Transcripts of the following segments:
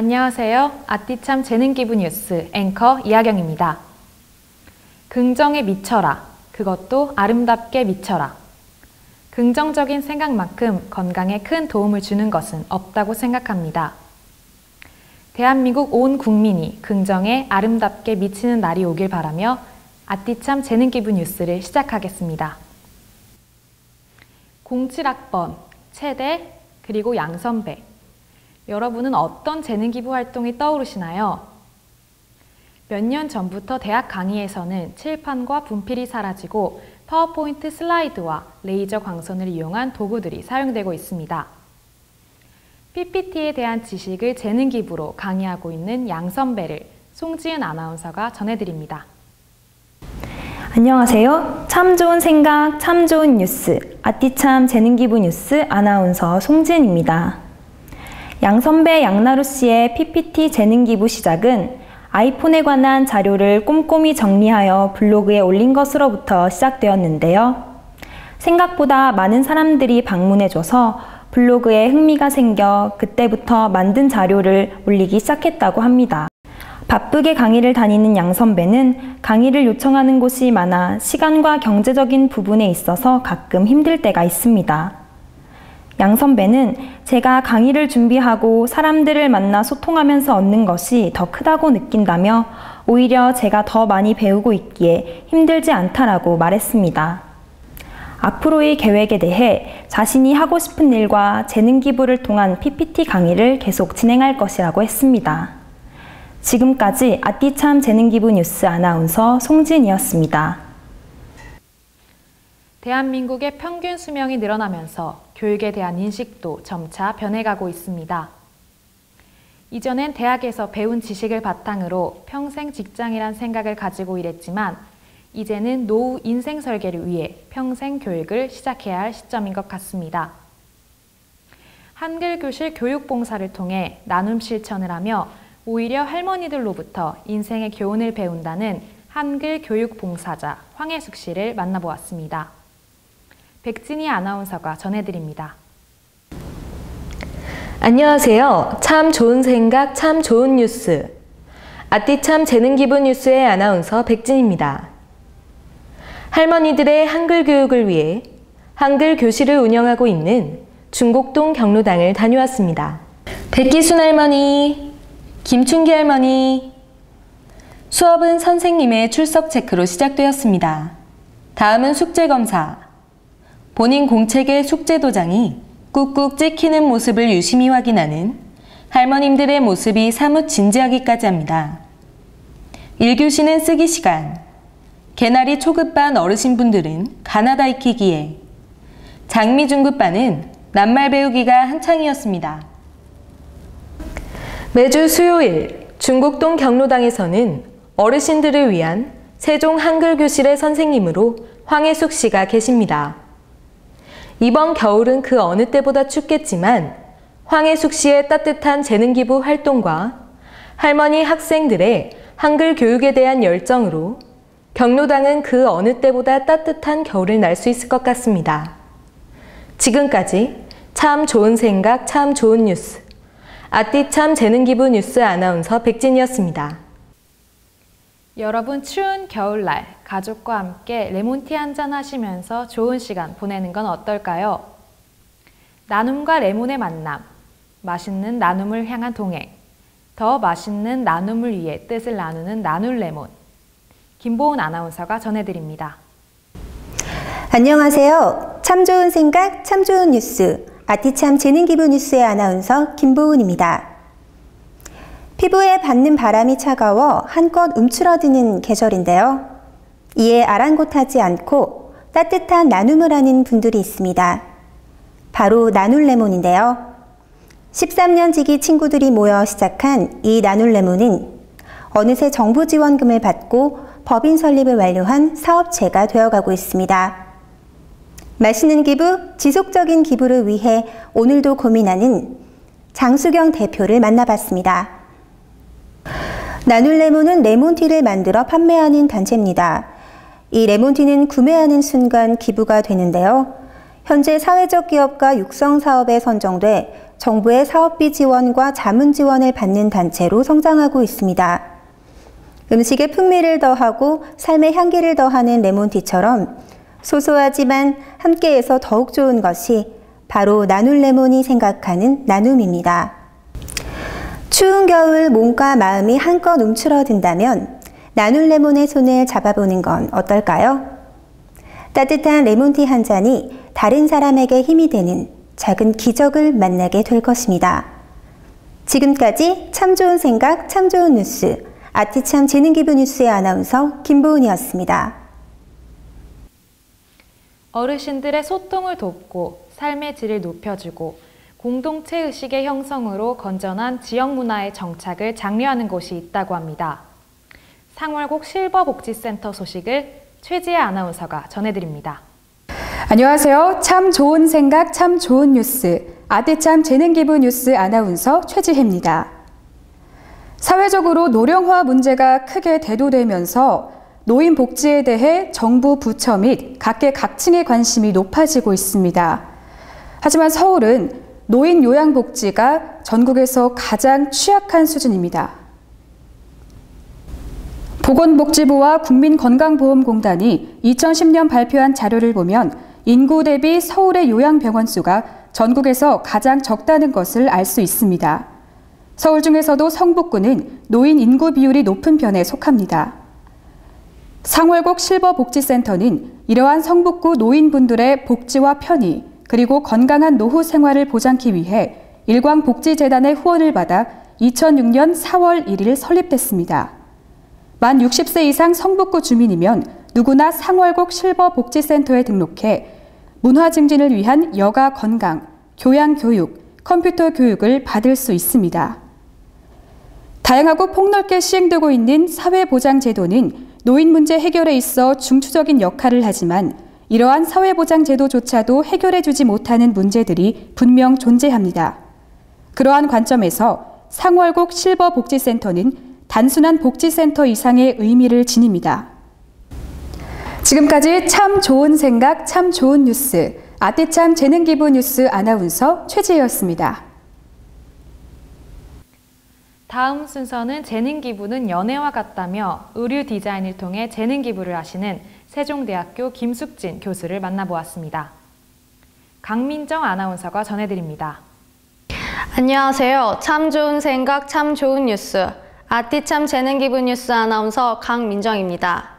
안녕하세요. 아띠참 재능기부 뉴스 앵커 이하경입니다. 긍정에 미쳐라. 그것도 아름답게 미쳐라. 긍정적인 생각만큼 건강에 큰 도움을 주는 것은 없다고 생각합니다. 대한민국 온 국민이 긍정에 아름답게 미치는 날이 오길 바라며 아띠참 재능기부 뉴스를 시작하겠습니다. 07학번, 채대, 그리고 양선배. 여러분은 어떤 재능기부 활동이 떠오르시나요? 몇 년 전부터 대학 강의에서는 칠판과 분필이 사라지고 파워포인트 슬라이드와 레이저 광선을 이용한 도구들이 사용되고 있습니다. PPT에 대한 지식을 재능기부로 강의하고 있는 양선배를 송지은 아나운서가 전해드립니다. 안녕하세요. 참 좋은 생각, 참 좋은 뉴스, 아띠참 재능기부 뉴스 아나운서 송지은입니다. 양선배 양나루 씨의 PPT 재능기부 시작은 아이폰에 관한 자료를 꼼꼼히 정리하여 블로그에 올린 것으로부터 시작되었는데요. 생각보다 많은 사람들이 방문해줘서 블로그에 흥미가 생겨 그때부터 만든 자료를 올리기 시작했다고 합니다. 바쁘게 강의를 다니는 양선배는 강의를 요청하는 곳이 많아 시간과 경제적인 부분에 있어서 가끔 힘들 때가 있습니다. 양선배는 제가 강의를 준비하고 사람들을 만나 소통하면서 얻는 것이 더 크다고 느낀다며 오히려 제가 더 많이 배우고 있기에 힘들지 않다라고 말했습니다. 앞으로의 계획에 대해 자신이 하고 싶은 일과 재능기부를 통한 PPT 강의를 계속 진행할 것이라고 했습니다. 지금까지 아띠참 재능기부 뉴스 아나운서 송진이었습니다. 대한민국의 평균 수명이 늘어나면서 교육에 대한 인식도 점차 변해가고 있습니다. 이전엔 대학에서 배운 지식을 바탕으로 평생 직장이란 생각을 가지고 일했지만 이제는 노후 인생 설계를 위해 평생 교육을 시작해야 할 시점인 것 같습니다. 한글 교실 교육봉사를 통해 나눔 실천을 하며 오히려 할머니들로부터 인생의 교훈을 배운다는 한글 교육봉사자 황혜숙 씨를 만나보았습니다. 백진희 아나운서가 전해드립니다. 안녕하세요. 참 좋은 생각, 참 좋은 뉴스. 아띠참 재능기부 뉴스의 아나운서 백진입니다. 할머니들의 한글 교육을 위해 한글 교실을 운영하고 있는 중곡동 경로당을 다녀왔습니다. 백기순 할머니, 김춘기 할머니. 수업은 선생님의 출석 체크로 시작되었습니다. 다음은 숙제 검사. 본인 공책의 숙제 도장이 꾹꾹 찍히는 모습을 유심히 확인하는 할머님들의 모습이 사뭇 진지하기까지 합니다. 1교시는 쓰기 시간. 개나리 초급반 어르신분들은 가나다 익히기에, 장미 중급반은 낱말 배우기가 한창이었습니다. 매주 수요일 중곡동 경로당에서는 어르신들을 위한 세종 한글 교실의 선생님으로 황혜숙 씨가 계십니다. 이번 겨울은 그 어느 때보다 춥겠지만 황혜숙 씨의 따뜻한 재능기부 활동과 할머니 학생들의 한글 교육에 대한 열정으로 경로당은 그 어느 때보다 따뜻한 겨울을 날 수 있을 것 같습니다. 지금까지 참 좋은 생각, 참 좋은 뉴스. 아띠참 재능기부 뉴스 아나운서 백진이었습니다. 여러분, 추운 겨울날 가족과 함께 레몬티 한잔 하시면서 좋은 시간 보내는 건 어떨까요? 나눔과 레몬의 만남, 맛있는 나눔을 향한 동행, 더 맛있는 나눔을 위해 뜻을 나누는 나눌레몬. 김보은 아나운서가 전해드립니다. 안녕하세요. 참 좋은 생각, 참 좋은 뉴스, 아띠참 재능기부 뉴스의 아나운서 김보은입니다. 피부에 받는 바람이 차가워 한껏 움츠러드는 계절인데요. 이에 아랑곳하지 않고 따뜻한 나눔을 하는 분들이 있습니다. 바로 나눌레몬인데요. 13년 지기 친구들이 모여 시작한 이 나눌레몬은 어느새 정부 지원금을 받고 법인 설립을 완료한 사업체가 되어가고 있습니다. 맛있는 기부, 지속적인 기부를 위해 오늘도 고민하는 장수경 대표를 만나봤습니다. 나눌레몬은 레몬티를 만들어 판매하는 단체입니다. 이 레몬티는 구매하는 순간 기부가 되는데요. 현재 사회적 기업가 육성 사업에 선정돼 정부의 사업비 지원과 자문 지원을 받는 단체로 성장하고 있습니다. 음식에 풍미를 더하고 삶의 향기를 더하는 레몬티처럼 소소하지만 함께해서 더욱 좋은 것이 바로 나눌 레몬이 생각하는 나눔입니다. 추운 겨울 몸과 마음이 한껏 움츠러든다면 나눌 레몬의 손을 잡아보는 건 어떨까요? 따뜻한 레몬티 한 잔이 다른 사람에게 힘이 되는 작은 기적을 만나게 될 것입니다. 지금까지 참 좋은 생각, 참 좋은 뉴스, 아티참 재능기부 뉴스의 아나운서 김보은이었습니다. 어르신들의 소통을 돕고 삶의 질을 높여주고 공동체 의식의 형성으로 건전한 지역 문화의 정착을 장려하는 곳이 있다고 합니다. 상월곡 실버복지센터 소식을 최지혜 아나운서가 전해드립니다. 안녕하세요. 참 좋은 생각, 참 좋은 뉴스, 아티참 재능기부 뉴스 아나운서 최지혜입니다. 사회적으로 노령화 문제가 크게 대두되면서 노인 복지에 대해 정부 부처 및 각계각층의 관심이 높아지고 있습니다. 하지만 서울은 노인 요양복지가 전국에서 가장 취약한 수준입니다. 보건복지부와 국민건강보험공단이 2010년 발표한 자료를 보면 인구 대비 서울의 요양병원 수가 전국에서 가장 적다는 것을 알 수 있습니다. 서울 중에서도 성북구는 노인 인구 비율이 높은 편에 속합니다. 상월곡 실버복지센터는 이러한 성북구 노인분들의 복지와 편의 그리고 건강한 노후 생활을 보장하기 위해 일광복지재단의 후원을 받아 2006년 4월 1일 설립됐습니다. 만 60세 이상 성북구 주민이면 누구나 상월곡 실버복지센터에 등록해 문화 증진을 위한 여가 건강, 교양 교육, 컴퓨터 교육을 받을 수 있습니다. 다양하고 폭넓게 시행되고 있는 사회보장제도는 노인 문제 해결에 있어 중추적인 역할을 하지만 이러한 사회보장제도조차도 해결해주지 못하는 문제들이 분명 존재합니다. 그러한 관점에서 상월곡 실버복지센터는 단순한 복지센터 이상의 의미를 지닙니다. 지금까지 참 좋은 생각, 참 좋은 뉴스, 아티참 재능기부 뉴스 아나운서 최지혜였습니다. 다음 순서는 재능기부는 연애와 같다며 의류 디자인을 통해 재능기부를 하시는 세종대학교 김숙진 교수를 만나보았습니다. 강민정 아나운서가 전해드립니다. 안녕하세요. 참 좋은 생각, 참 좋은 뉴스, 아티참 재능기부 뉴스 아나운서 강민정입니다.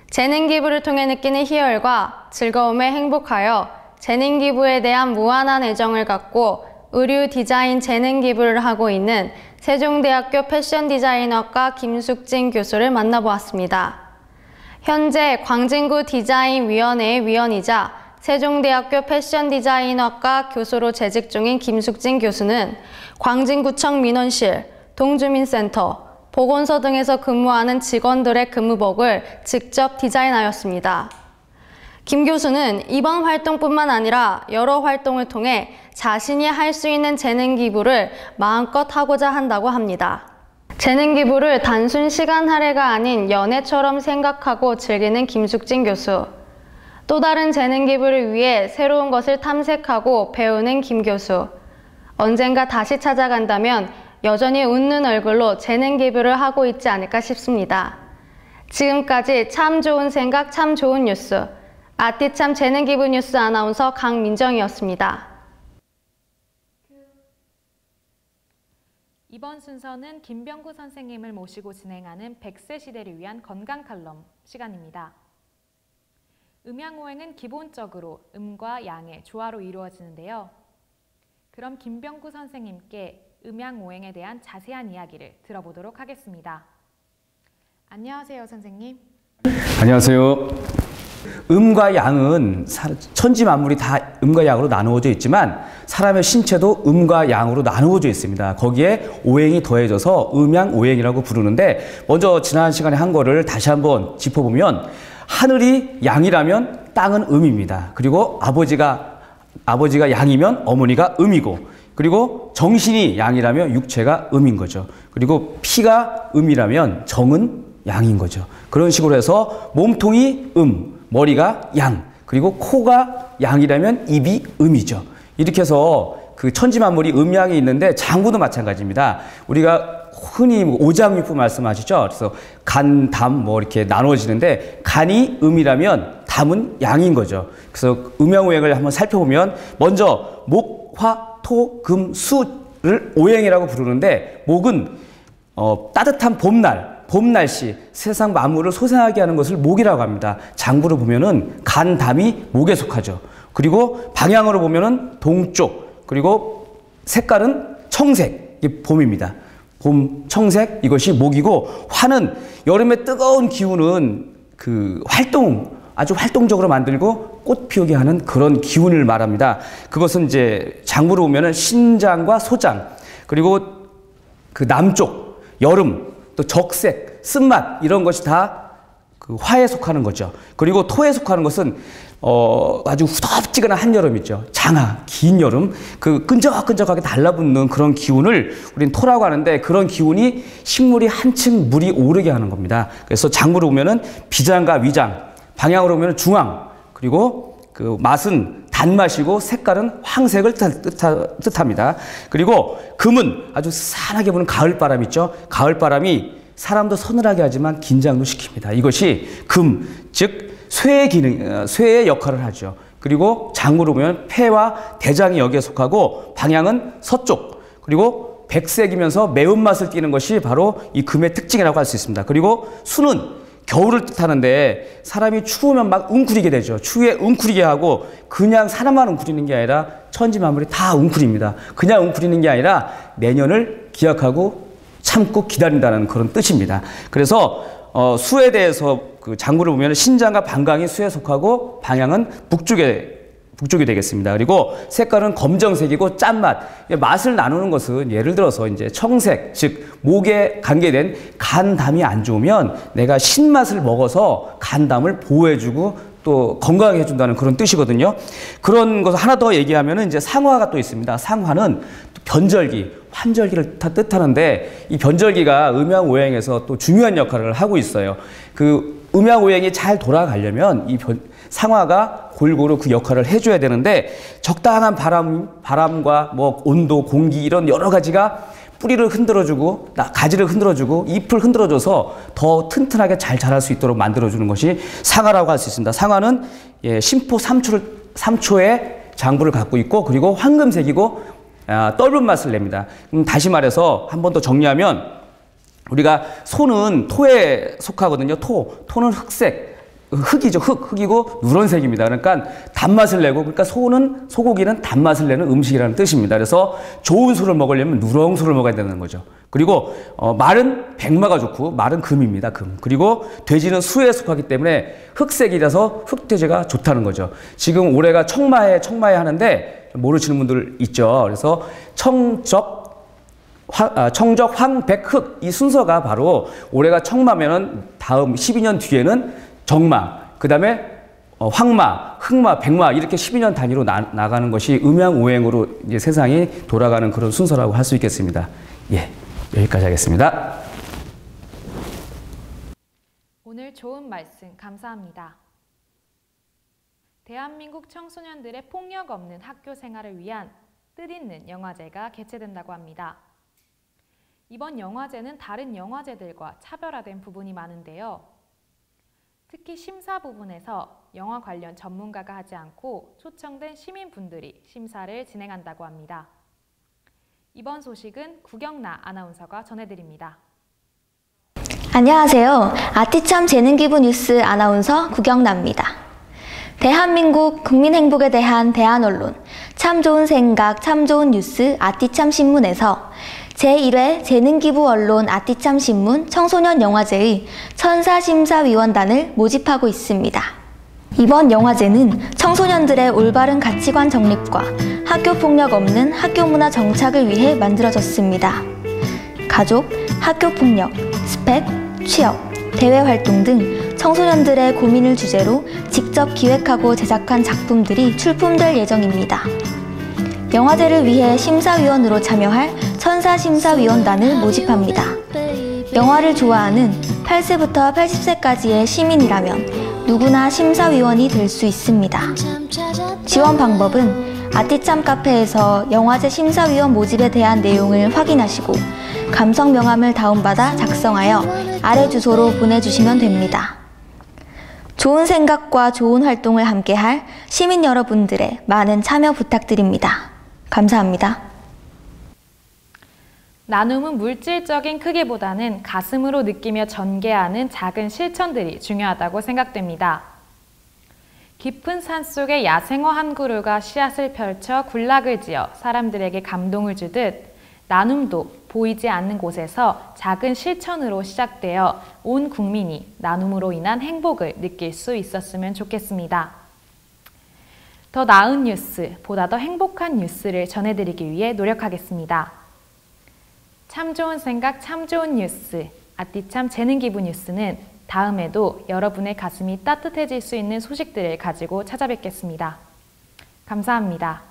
재능기부를 통해 느끼는 희열과 즐거움에 행복하여 재능기부에 대한 무한한 애정을 갖고 의류 디자인 재능기부를 하고 있는 세종대학교 패션디자인학과 김숙진 교수를 만나보았습니다. 현재 광진구 디자인위원회의 위원이자 세종대학교 패션디자인학과 교수로 재직 중인 김숙진 교수는 광진구청 민원실, 동주민센터, 보건소 등에서 근무하는 직원들의 근무복을 직접 디자인하였습니다. 김 교수는 이번 활동뿐만 아니라 여러 활동을 통해 자신이 할 수 있는 재능기부를 마음껏 하고자 한다고 합니다. 재능기부를 단순 시간 할애가 아닌 연애처럼 생각하고 즐기는 김숙진 교수. 또 다른 재능기부를 위해 새로운 것을 탐색하고 배우는 김 교수. 언젠가 다시 찾아간다면 여전히 웃는 얼굴로 재능기부를 하고 있지 않을까 싶습니다. 지금까지 참 좋은 생각, 참 좋은 뉴스, 아티참 재능기부 뉴스 아나운서 강민정이었습니다. 이번 순서는 김병구 선생님을 모시고 진행하는 100세 시대를 위한 건강 칼럼 시간입니다. 음양오행은 기본적으로 음과 양의 조화로 이루어지는데요. 그럼 김병구 선생님께 음양오행에 대한 자세한 이야기를 들어보도록 하겠습니다. 안녕하세요, 선생님. 안녕하세요. 음과 양은 천지 만물이 다 음과 양으로 나누어져 있지만 사람의 신체도 음과 양으로 나누어져 있습니다. 거기에 오행이 더해져서 음양오행이라고 부르는데 먼저 지난 시간에 한 거를 다시 한번 짚어보면 하늘이 양이라면 땅은 음입니다. 그리고 아버지가 양이면 어머니가 음이고 그리고 정신이 양이라면 육체가 음인 거죠. 그리고 피가 음이라면 정은 양인 거죠. 그런 식으로 해서 몸통이 머리가 양, 그리고 코가 양이라면 입이 음이죠. 이렇게 해서 그 천지만물이 음양이 있는데 장구도 마찬가지입니다. 우리가 흔히 오장육부 말씀하시죠. 그래서 간, 담 뭐 이렇게 나눠지는데 간이 음이라면 담은 양인 거죠. 그래서 음양오행을 한번 살펴보면 먼저 목, 화, 토, 금, 수를 오행이라고 부르는데 목은 따뜻한 봄날, 봄 날씨, 세상 만물을 소생하게 하는 것을 목이라고 합니다. 장구로 보면은 간, 담이 목에 속하죠. 그리고 방향으로 보면은 동쪽, 그리고 색깔은 청색, 이게 봄입니다. 봄, 청색, 이것이 목이고, 화는 여름의 뜨거운 기운은 그 아주 활동적으로 만들고 꽃 피우게 하는 그런 기운을 말합니다. 그것은 이제 장구로 보면은 신장과 소장, 그리고 그 남쪽, 여름, 또 적색, 쓴맛, 이런 것이 다 그 화에 속하는 거죠. 그리고 토에 속하는 것은 아주 후덥지근한 한여름 있죠. 장하, 긴 여름, 그 끈적끈적하게 달라붙는 그런 기운을 우리는 토라고 하는데, 그런 기운이 식물이 한층 물이 오르게 하는 겁니다. 그래서 장구로 보면은 비장과 위장, 방향으로 보면 중앙, 그리고 그 맛은 단맛이고 색깔은 황색을 뜻합니다. 그리고 금은 아주 산하게 부는 가을바람 있죠. 가을바람이 사람도 서늘하게 하지만 긴장도 시킵니다. 이것이 금, 즉 쇠의 역할을 하죠. 그리고 장구로 보면 폐와 대장이 여기에 속하고 방향은 서쪽, 그리고 백색이면서 매운맛을 띠는 것이 바로 이 금의 특징이라고 할 수 있습니다. 그리고 수는 겨울을 뜻하는데 사람이 추우면 막 웅크리게 되죠. 추위에 웅크리게 하고, 그냥 사람만 웅크리는 게 아니라 천지만물이 다 웅크립니다. 그냥 웅크리는 게 아니라 내년을 기약하고 참고 기다린다는 그런 뜻입니다. 그래서 수에 대해서 그 장구를 보면 신장과 방광이 수에 속하고 방향은 북쪽이 되겠습니다. 그리고 색깔은 검정색이고 짠맛. 맛을 나누는 것은 예를 들어서 이제 청색, 즉 목에 관계된 간담이 안 좋으면 내가 신맛을 먹어서 간담을 보호해주고 또 건강하게 해준다는 그런 뜻이거든요. 그런 것을 하나 더 얘기하면은 이제 상화가 또 있습니다. 상화는 변절기, 환절기를 다 뜻하는데, 이 변절기가 음양오행에서 또 중요한 역할을 하고 있어요. 그 음양오행이 잘 돌아가려면 이 상화가 골고루 그 역할을 해줘야 되는데, 적당한 바람과 뭐 온도, 공기 이런 여러 가지가 뿌리를 흔들어주고 가지를 흔들어주고 잎을 흔들어줘서 더 튼튼하게 잘 자랄 수 있도록 만들어주는 것이 상화라고 할 수 있습니다. 상화는 심포 3초의 장부를 갖고 있고, 그리고 황금색이고 떫은 맛을 냅니다. 다시 말해서 한 번 더 정리하면, 우리가 소는 토에 속하거든요. 토는 흑색, 흑이죠. 흑이고 누런색입니다. 그러니까 단맛을 내고, 그러니까 소고기는 단맛을 내는 음식이라는 뜻입니다. 그래서 좋은 소를 먹으려면 누렁소를 먹어야 되는 거죠. 그리고 말은 백마가 좋고 말은 금입니다. 금. 그리고 돼지는 수에 속하기 때문에 흑색이라서 흑돼지가 좋다는 거죠. 지금 올해가 청마해 하는데 모르시는 분들 있죠. 그래서 청적, 황, 백, 흑, 이 순서가 바로 올해가 청마면은 다음 12년 뒤에는 정마, 그 다음에 황마, 흑마, 백마, 이렇게 12년 단위로 나가는 것이 음양오행으로 이제 세상이 돌아가는 그런 순서라고 할 수 있겠습니다. 예, 여기까지 하겠습니다. 오늘 좋은 말씀 감사합니다. 대한민국 청소년들의 폭력 없는 학교 생활을 위한 뜻있는 영화제가 개최된다고 합니다. 이번 영화제는 다른 영화제들과 차별화된 부분이 많은데요. 특히 심사 부분에서 영화 관련 전문가가 하지 않고 초청된 시민분들이 심사를 진행한다고 합니다. 이번 소식은 구경나 아나운서가 전해드립니다. 안녕하세요. 아티참 재능기부 뉴스 아나운서 구경나입니다. 대한민국 국민 행복에 대한 대한언론, 참 좋은 생각, 참 좋은 뉴스 아티참 신문에서 제1회 재능기부 언론 아티참 신문 청소년 영화제의 천사심사위원단을 모집하고 있습니다. 이번 영화제는 청소년들의 올바른 가치관 정립과 학교폭력 없는 학교문화 정착을 위해 만들어졌습니다. 가족, 학교폭력, 스펙, 취업, 대외활동 등 청소년들의 고민을 주제로 직접 기획하고 제작한 작품들이 출품될 예정입니다. 영화제를 위해 심사위원으로 참여할 천사심사위원단을 모집합니다. 영화를 좋아하는 8세부터 80세까지의 시민이라면 누구나 심사위원이 될 수 있습니다. 지원 방법은 아티참 카페에서 영화제 심사위원 모집에 대한 내용을 확인하시고 감성 명함을 다운받아 작성하여 아래 주소로 보내주시면 됩니다. 좋은 생각과 좋은 활동을 함께할 시민 여러분들의 많은 참여 부탁드립니다. 감사합니다. 나눔은 물질적인 크기보다는 가슴으로 느끼며 전개하는 작은 실천들이 중요하다고 생각됩니다. 깊은 산속에 야생화 한 그루가 씨앗을 펼쳐 군락을 지어 사람들에게 감동을 주듯 나눔도 보이지 않는 곳에서 작은 실천으로 시작되어 온 국민이 나눔으로 인한 행복을 느낄 수 있었으면 좋겠습니다. 더 나은 뉴스, 보다 더 행복한 뉴스를 전해드리기 위해 노력하겠습니다. 참 좋은 생각, 참 좋은 뉴스, 아띠참 재능기부 뉴스는 다음에도 여러분의 가슴이 따뜻해질 수 있는 소식들을 가지고 찾아뵙겠습니다. 감사합니다.